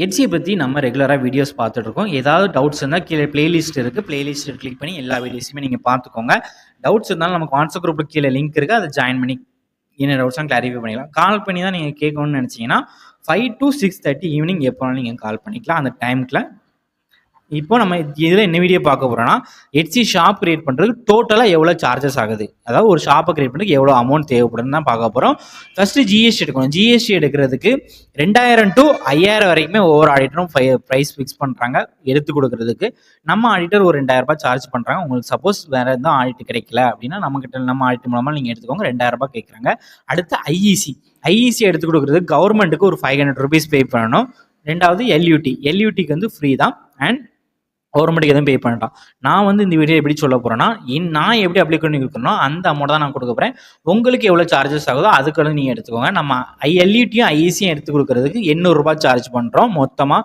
எட்ஸியை பற்றி நம்ம ரெகுலராக வீடியோஸ் பார்த்துட்ருக்கோம். ஏதாவது டவுட்ஸ் இருந்தால் கீழே பிளேலிஸ்ட் இருக்குது. பிளேலிஸ்ட்டை கிளிக் பண்ணி எல்லா வீடியோஸுமே நீங்கள் பார்த்துக்கோங்க. டவுட்ஸ் இருந்தாலும் நமக்கு வாட்ஸ்அப் குரூப்பில் கீழே லிங்க் இருக்குது. அதை ஜாயின் பண்ணி என்ன டவுட்ஸாக கிளாரிஃபை பண்ணிக்கலாம். கால் பண்ணி தான் நீங்கள் கேட்கணும்னு நினச்சிங்கன்னா 5 to 6:30 ஈவினிங் எப்போனாலும் நீங்கள் கால் பண்ணிக்கலாம். அந்த டைமுக்குள்ள இப்போ நம்ம இதில் என்ன வீடியோ பார்க்க போகிறோம்னா, எட்ஸி ஷாப் கிரியேட் பண்ணுறதுக்கு டோட்டலாக எவ்வளோ சார்ஜஸ் ஆகுது, அதாவது ஒரு ஷாப்பை கிரியேட் பண்ணுறதுக்கு எவ்வளோ அமௌண்ட் தேவைப்படுதுன்னு தான் பார்க்க போகிறோம். ஃபஸ்ட்டு ஜிஎஸ்டி எடுக்கணும். ஜிஎஸ்டி எடுக்கிறதுக்கு 2000 to 5000 வரைக்குமே ஒவ்வொரு ஆடிட்டரும் ப்ரைஸ் ஃபிக்ஸ் பண்ணுறாங்க எடுத்து கொடுக்குறதுக்கு. நம்ம ஆடிட்டர் ஒரு 2000 ரூபாய் சார்ஜ் பண்ணுறாங்க. உங்களுக்கு சப்போஸ் வேறு எதுவும் ஆடிட் கிடைக்கல அப்படின்னா நம்ம ஆடிட் மூலமாக நீங்கள் எடுத்துக்கோங்க. 2000 ரூபாய் கேட்குறாங்க. அடுத்து ஐஇசி எடுத்து கொடுக்குறதுக்கு கவர்மெண்ட்டுக்கு ஒரு 500 rupees பே பண்ணணும். ரெண்டாவது எல்யூடிக்கு வந்து ஃப்ரீ தான். அண்ட் கவர்மெண்ட்டுக்கு எதுவும் பே பண்ணிட்டான். நான் வந்து இந்த வீடியோ எப்படி சொல்ல போகிறேன்னா, நான் எப்படி அப்ளை பண்ணி கொடுக்கணும் அந்த அமௌண்ட் தான் நான் கொடுக்க போகிறேன். உங்களுக்கு எவ்வளோ சார்ஜஸ் ஆகுதோ அதுக்கு நீங்கள் எடுத்துக்கோங்க. நம்ம எல்யூடியும் ஐஇசியும் எடுத்து கொடுக்குறதுக்கு 800 ரூபாய் சார்ஜ் பண்ணுறோம் மொத்தமாக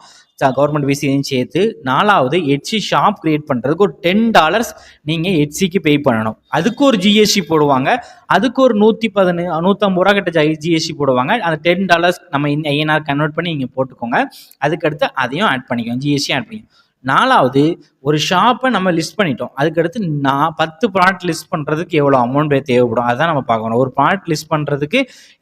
கவர்மெண்ட் ஃபீஸையும் சேர்த்து. நாலாவது எட்ஸி ஷாப் கிரியேட் பண்ணுறதுக்கு ஒரு $10 நீங்கள் எட்ஸிக்கு பே பண்ணணும். அதுக்கு ஒரு ஜிஎஸ்டி போடுவாங்க. அதுக்கு ஒரு 150 ரூபா கிட்ட ஜிஎஸ்டி போடுவாங்க. அந்த $10 நம்ம ஐஎன்ஆர் கன்வெர்ட் பண்ணி நீங்கள் போட்டுக்கோங்க. அதுக்கடுத்து அதையும் ஆட் பண்ணிக்கோங்க, ஜிஎஸ்டி ஆட் பண்ணிக்கோங்க. நாலாவது, ஒரு ஷாப்பை நம்ம லிஸ்ட் பண்ணிட்டோம். அதுக்கடுத்து 10 ப்ராடக்ட் லிஸ்ட் பண்ணுறதுக்கு எவ்வளோ அமௌண்ட் தேவைப்படும் அதான் நம்ம பார்க்கணும். ஒரு ப்ராடக்ட் லிஸ்ட் பண்ணுறதுக்கு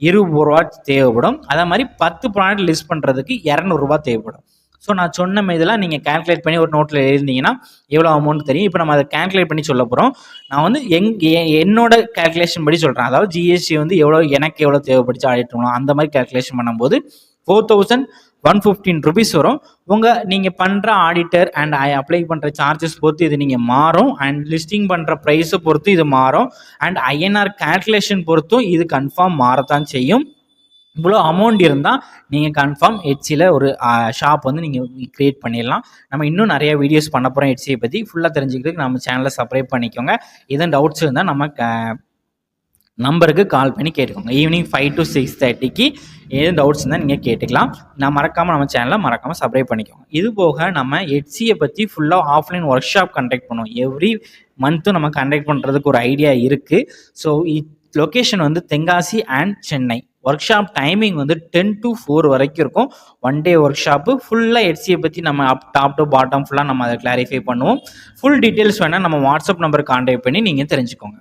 20 ரூபா தேவைப்படும். அதே மாதிரி 10 ப்ராடக்ட் லிஸ்ட் பண்ணுறதுக்கு 200 ரூபா தேவைப்படும். ஸோ நான் சொன்ன இதெல்லாம் நீங்கள் கேல்குலேட் பண்ணி ஒரு நோட்டில் எழுதிங்கன்னா எவ்வளோ அமௌண்ட் தெரியும். இப்போ நம்ம அதை கேல்குலேட் பண்ணி சொல்ல போகிறோம். நான் வந்து என்னோட கேல்குலேஷன் படி சொல்கிறேன். அதாவது ஜிஎஸ்டி வந்து எனக்கு எவ்வளோ தேவைப்படுச்சு ஆடிட்டோம் அந்த மாதிரி கேல்குலேஷன் பண்ணும்போது 4115 rupees வரும். நீங்கள் பண்ணுற ஆடிட்டர் அண்ட் அப்ளை பண்ணுற சார்ஜஸ் பொறுத்து இது நீங்கள் மாறும். அண்ட் லிஸ்டிங் பண்ணுற ப்ரைஸை பொறுத்து இது மாறும். அண்ட் ஐஎன்ஆர் கேல்குலேஷன் பொறுத்தும் இது கன்ஃபார்ம் மாறத்தான் செய்யும். இவ்வளோ அமௌண்ட் இருந்தால் நீங்கள் கன்ஃபார்ம் எட்ஸியில் ஒரு ஷாப் வந்து நீங்கள் க்ரியேட் பண்ணிடலாம். நம்ம இன்னும் நிறைய வீடியோஸ் பண்ண போகிறோம் எட்ஸியை பற்றி. ஃபுல்லாக தெரிஞ்சுக்கிறதுக்கு நம்ம சேனலை சப்ஸ்கிரைப் பண்ணிக்கோங்க. எதுவும் டவுட்ஸ் இருந்தால் நம்ம நம்பருக்கு கால் பண்ணி கேட்டுக்கோங்க. ஈவினிங் 5 to 6:30 எதுவும் டவுட்ஸ் இருந்தால் நீங்கள் கேட்டுக்கலாம். நான் நம்ம சேனலை மறக்காமல் சப்ஸ்கிரைப் பண்ணிக்கோங்க. இது போக நம்ம எட்ஸியை பற்றி ஃபுல்லாக ஆஃப்லைன் ஒர்க் ஷாப் கண்டக்ட் பண்ணுவோம். எவ்ரி மந்த்தும் நம்ம கண்டக்ட் பண்ணுறதுக்கு ஒரு ஐடியா இருக்குது. ஸோ லொக்கேஷன் வந்து Tenkasi and Chennai. Work shop timing வந்து 10 to 4 வரைக்கும் இருக்கும். 1 day ஒர்க் ஷாப்பு. ஃபுல்லாக எட்ஸியை பற்றி நம்ம டாப் டு பாட்டம் ஃபுல்லாக நம்ம அதை கிளாரிஃபை பண்ணுவோம். ஃபுல் டீட்டெயில்ஸ் வேணால் நம்ம வாட்ஸ்அப் நம்பருக்கு கான்டாக்ட் பண்ணி நீங்கள் தெரிஞ்சுக்கோங்க.